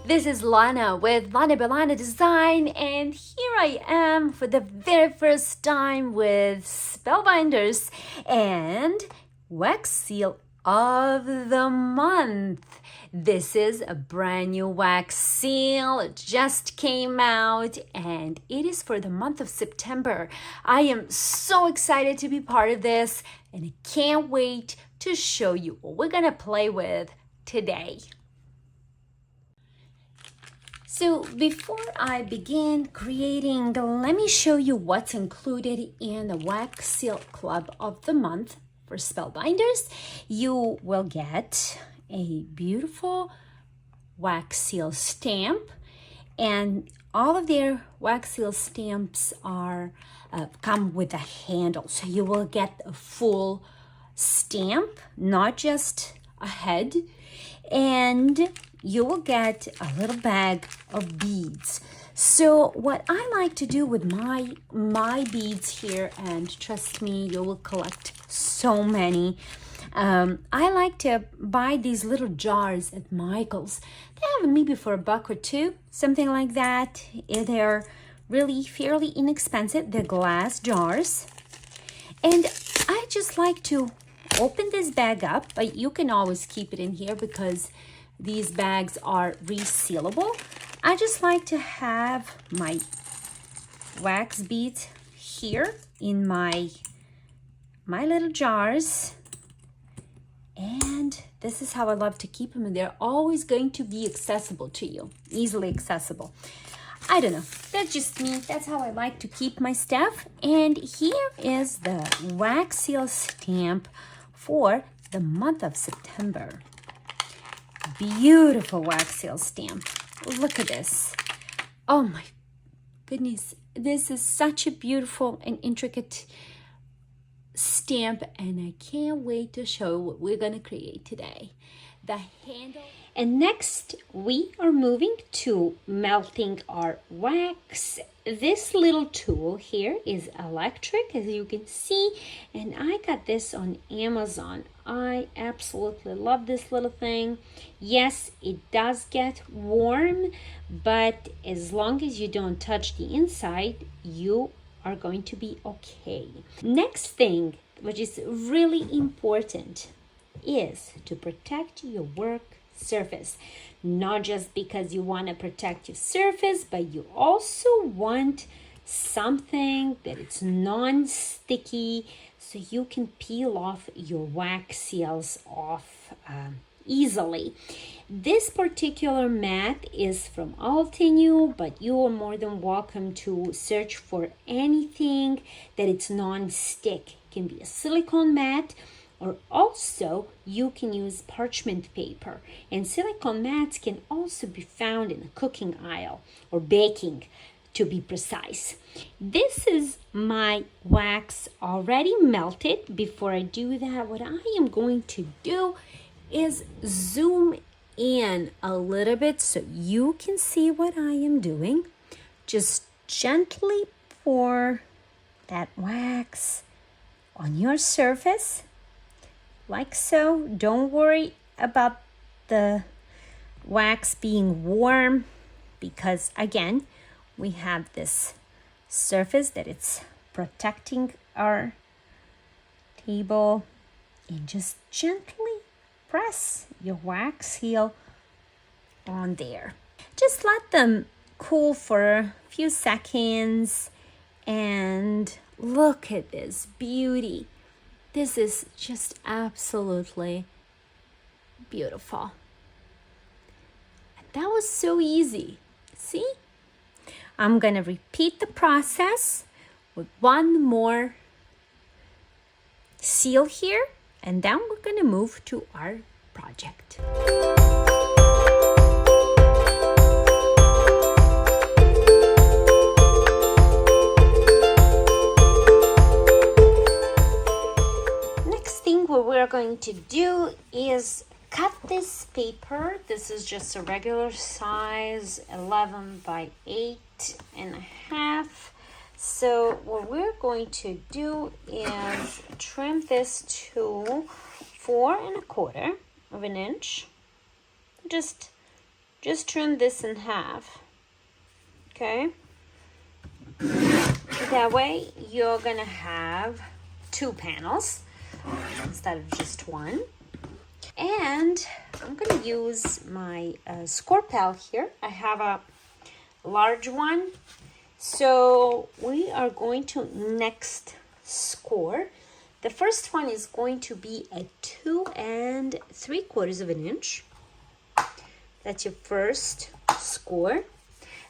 This is Lana with Lana Belana Design, and here I am for the very first time with Spellbinders and Wax Seal of the Month. This is a brand new wax seal. It just came out and it is for the month of September. I am so excited to be part of this and I can't wait to show you what we're gonna play with today. So before I begin creating, let me show you what's included in the Wax Seal Club of the Month for Spellbinders. You will get a beautiful wax seal stamp, and all of their wax seal stamps are come with a handle. So you will get a full stamp, not just a head, and you will get a little bag of beads. So what I like to do with my beads here, and trust me, you will collect so many. I like to buy these little jars at Michael's. They have them maybe for $1 or $2, something like that. They're really fairly inexpensive. They're glass jars. And I just like to open this bag up, but you can always keep it in here because these bags are resealable. I just like to have my wax beads here in my little jars. And this is how I love to keep them, and they're always going to be accessible to you, easily accessible. I don't know, that's just me. That's how I like to keep my stuff. And here is the wax seal stamp for the month of September. Beautiful wax seal stamp. Look at this. Oh my goodness. This is such a beautiful and intricate stamp, and I can't wait to show what we're going to create today. The handle. And next we are moving to melting our wax. This little tool here is electric, as you can see, and I got this on Amazon. I absolutely love this little thing. Yes, it does get warm, but as long as you don't touch the inside, you are going to be okay. Next thing, which is really important, is to protect your work surface. Not just because you want to protect your surface, but you also want something that it's non-sticky, so you can peel off your wax seals off easily. This particular mat is from Altenew, but you are more than welcome to search for anything that it's non-stick. It can be a silicone mat, or also you can use parchment paper. And silicone mats can also be found in the cooking aisle, or baking to be precise. This is my wax already melted. Before I do that, what I am going to do is zoom in a little bit so you can see what I am doing. Just gently pour that wax on your surface, like so. Don't worry about the wax being warm, because again, we have this surface that it's protecting our table. And just gently press your wax seal on there. Just let them cool for a few seconds, and look at this beauty. This is just absolutely beautiful. And that was so easy. See? I'm gonna repeat the process with one more seal here, and then we're gonna move to our project. Next thing what we're going to do is cut this paper. This is just a regular size 11 by 8.5. So what we're going to do is trim this to 4 1/4 of an inch. Just just trim this in half, okay? That way you're gonna have 2 panels instead of just 1. And I'm gonna use my score pal here. I have a large one. So we are going to next score. The first one is going to be at 2 3/4 of an inch. That's your first score.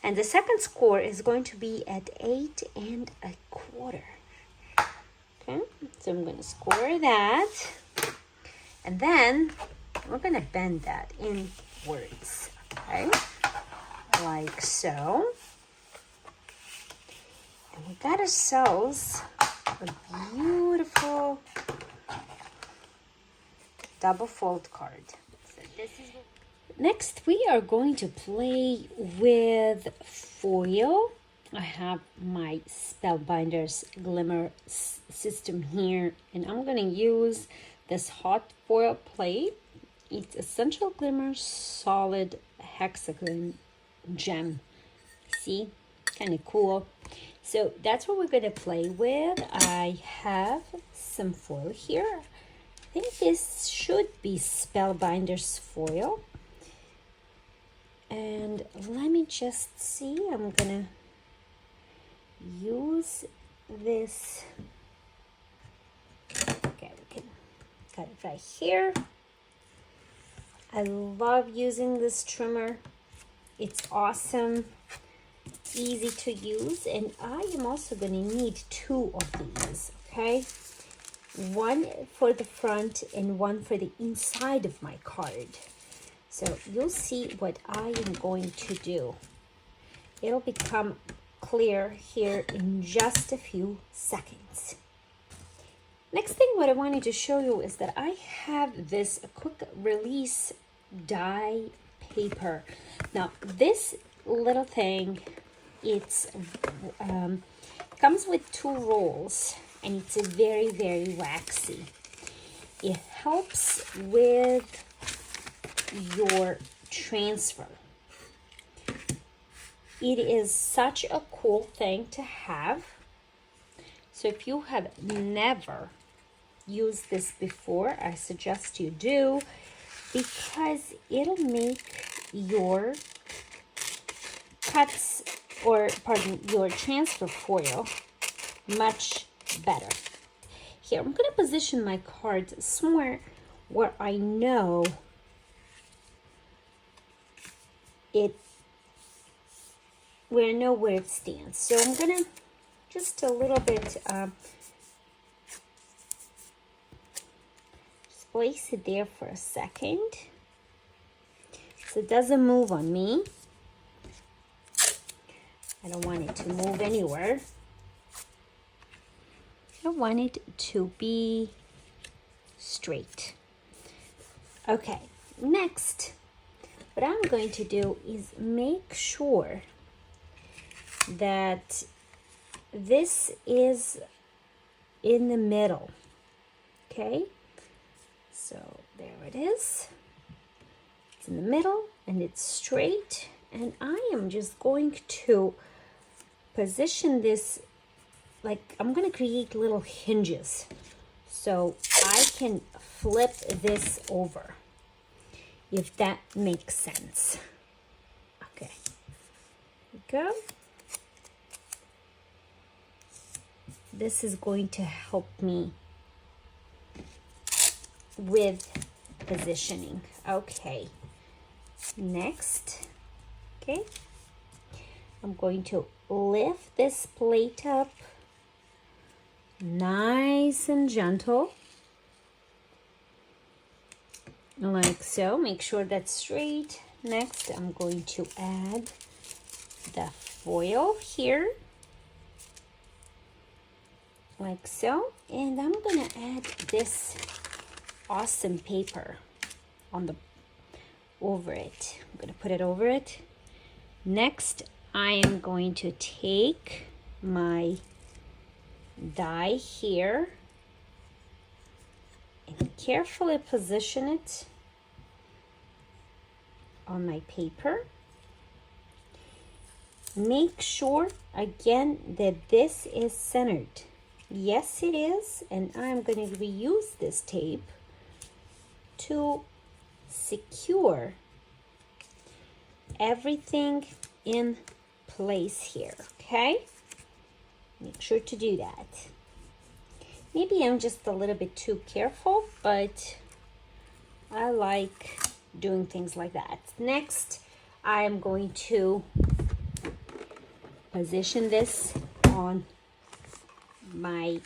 And the second score is going to be at 8 1/4. Okay, so I'm going to score that. And then we're going to bend that inwards, okay? Like so. And we got ourselves a beautiful double fold card. So this is next, we are going to play with foil. I have my Spellbinders Glimmer system here, and I'm going to use this hot foil plate. It's Essential Glimmer Solid Hexi-Gem. See? Kind of cool. So that's what we're going to play with. I have some foil here. I think this should be Spellbinders foil. And let me just see. I'm going to use this. Okay, we can cut it right here. I love using this trimmer. It's awesome. Easy to use, and I am also going to need 2 of these, okay? One for the front and one for the inside of my card. So you'll see what I am going to do. It'll become clear here in just a few seconds. Next thing what I wanted to show you is that I have this quick release die paper. Now this little thing, it's comes with 2 rolls, and it's very, very waxy. It helps with your transfer. It is such a cool thing to have. So if you have never used this before, I suggest you do, because it'll make your cuts, or pardon, your transfer foil much better. Here, I'm going to position my card somewhere where I know it, where I know where it stands. So I'm going to just a little bit just place it there for a second so it doesn't move on me. I don't want it to move anywhere. I want it to be straight. Okay, next, what I'm going to do is make sure that this is in the middle. Okay, so there it is. It's in the middle and it's straight, and I am just going to position this like I'm going to create little hinges so I can flip this over, if that makes sense. Okay, here we go. This is going to help me with positioning. Okay, next, okay, I'm going to lift this plate up nice and gentle, like so. Make sure that's straight. Next, I'm going to add the foil here, like so, and I'm gonna add this awesome paper on the over it. I'm gonna put it over it. Next, I am going to take my die here and carefully position it on my paper. Make sure again that this is centered. Yes, it is, and I'm going to reuse this tape to secure everything in place here, okay? Make sure to do that. Maybe I'm just a little bit too careful, but I like doing things like that. Next, I am going to position this on my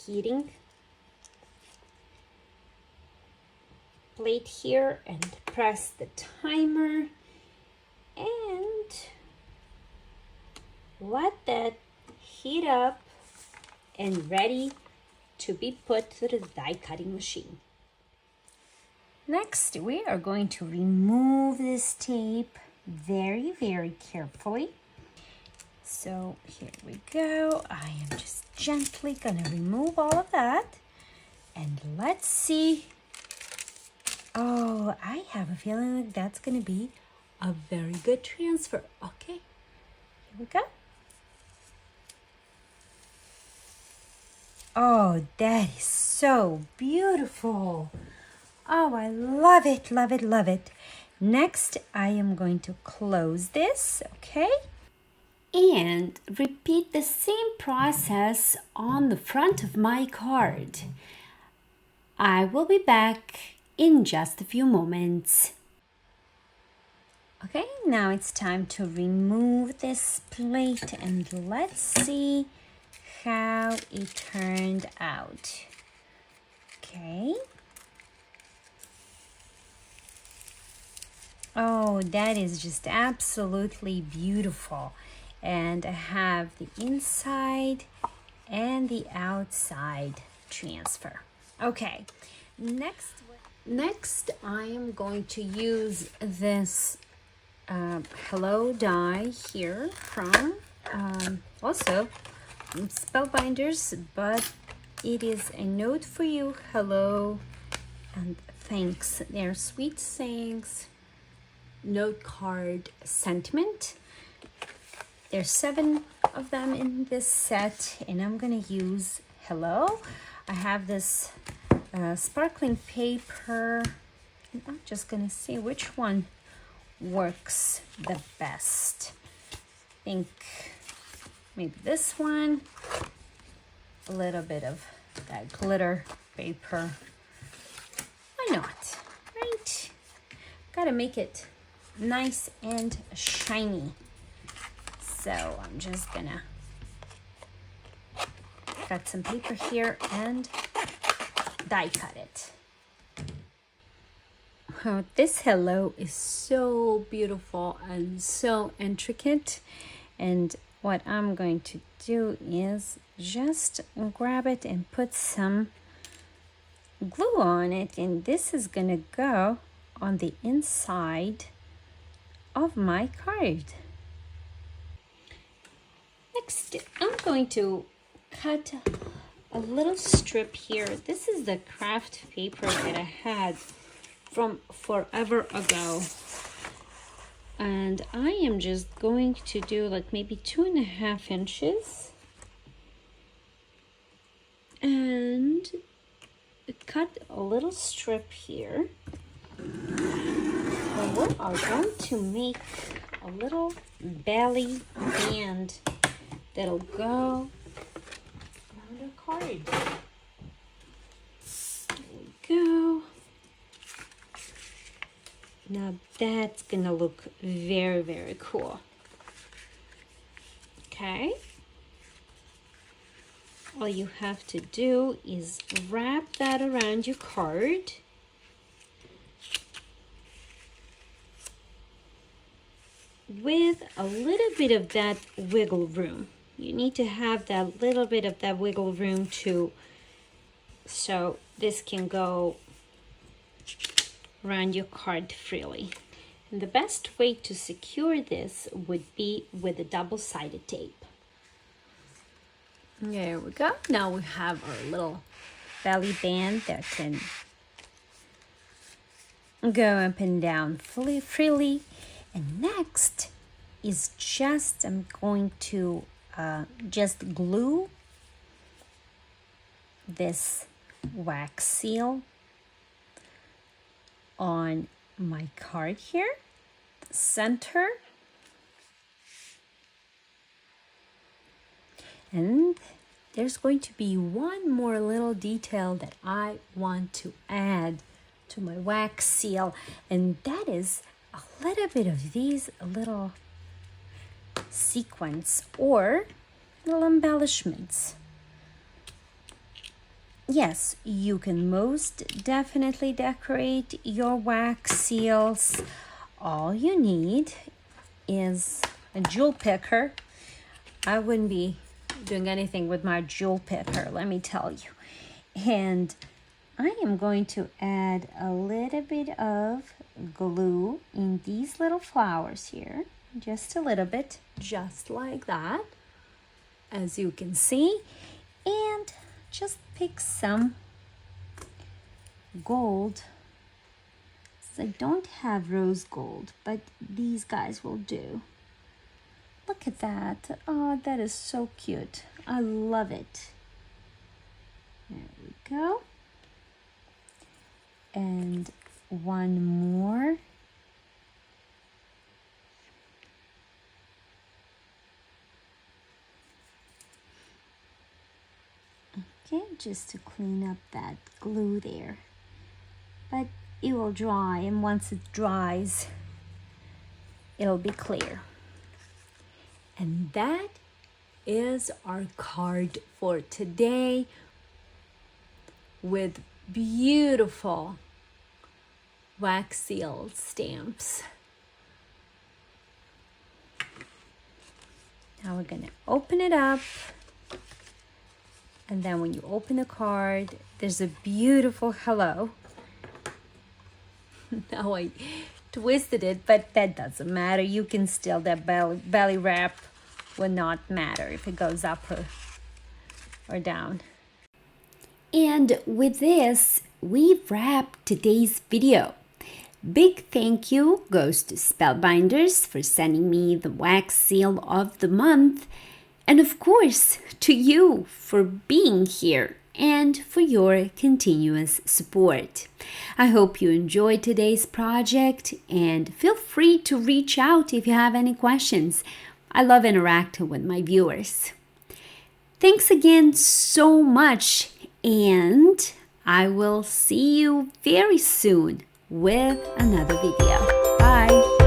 heating plate here and press the timer and let that heat up and ready to be put to the die cutting machine. Next, we are going to remove this tape very, very carefully. So here we go. I am just gently gonna remove all of that. And let's see. Oh, I have a feeling like that's gonna be a very good transfer. Okay, here we go. Oh, that is so beautiful. Oh, I love it, love it, love it. Next, I am going to close this, okay? And repeat the same process on the front of my card. I will be back in just a few moments. Okay, now it's time to remove this plate and let's see how it turned out. Okay. Oh, that is just absolutely beautiful. And I have the inside and the outside transfer. Okay, next I am going to use this Hello die here from also Spellbinders, but it is a note for you, hello and thanks. They're sweet sayings, note card sentiment. There's 7 of them in this set, and I'm gonna use hello. I have this sparkling paper, and I'm just gonna see which one works the best. I think maybe this one, a little bit of that glitter paper. Why not, right? Gotta make it nice and shiny. So I'm just gonna cut some paper here and die cut it. Oh, this hello is so beautiful and so intricate. And what I'm going to do is just grab it and put some glue on it. And this is gonna go on the inside of my card. Next, I'm going to cut a little strip here. This is the craft paper that I had from forever ago. And I am just going to do like maybe 2.5 inches. And cut a little strip here. And we are going to make a little belly band that'll go around our card. There we go. Now that's gonna look very, very cool. Okay. All you have to do is wrap that around your card. With a little bit of that wiggle room. You need to have that little bit of that wiggle room too, so this can go around your card freely. And the best way to secure this would be with a double-sided tape. There we go. Now we have our little belly band that can go up and down freely. And next is just, I'm going to just glue this wax seal on my card here, center. And there's going to be one more little detail that I want to add to my wax seal, and that is a little bit of these little sequins or little embellishments. Yes, you can most definitely decorate your wax seals. All you need is a jewel picker. I wouldn't be doing anything with my jewel picker, let me tell you. And I am going to add a little bit of glue in these little flowers here. Just a little bit, just like that, as you can see. And just pick some gold. So I don't have rose gold, but these guys will do. Look at that. Oh, that is so cute. I love it. There we go. And one more. Okay, just to clean up that glue there. But it will dry, and once it dries, it'll be clear. And that is our card for today with beautiful wax seal stamps. Now we're gonna open it up. And then when you open the card, there's a beautiful hello. Now I twisted it, but that doesn't matter. You can still, that belly wrap will not matter if it goes up or down. And with this, we've wrapped today's video. Big thank you goes to Spellbinders for sending me the wax seal of the month. And of course, to you for being here and for your continuous support. I hope you enjoyed today's project, and feel free to reach out if you have any questions. I love interacting with my viewers. Thanks again so much, and I will see you very soon with another video. Bye!